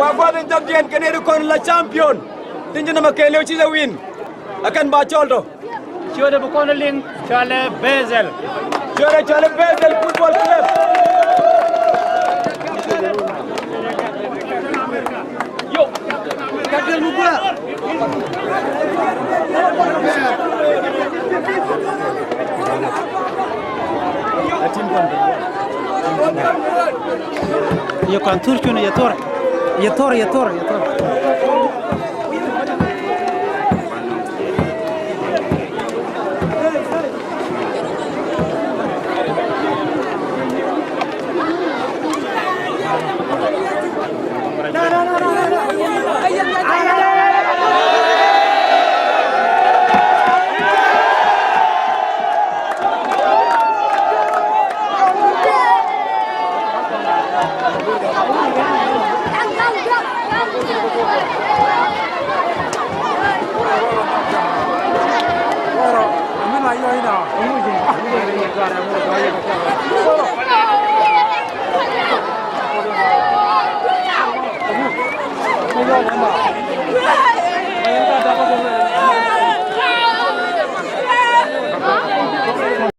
Wafaden tabjen keneri kon la champion tinjina makele ci la win akan ba choldo Chole bukono ling chole Basel football club yo kadel mugula Io kan turcunu yator.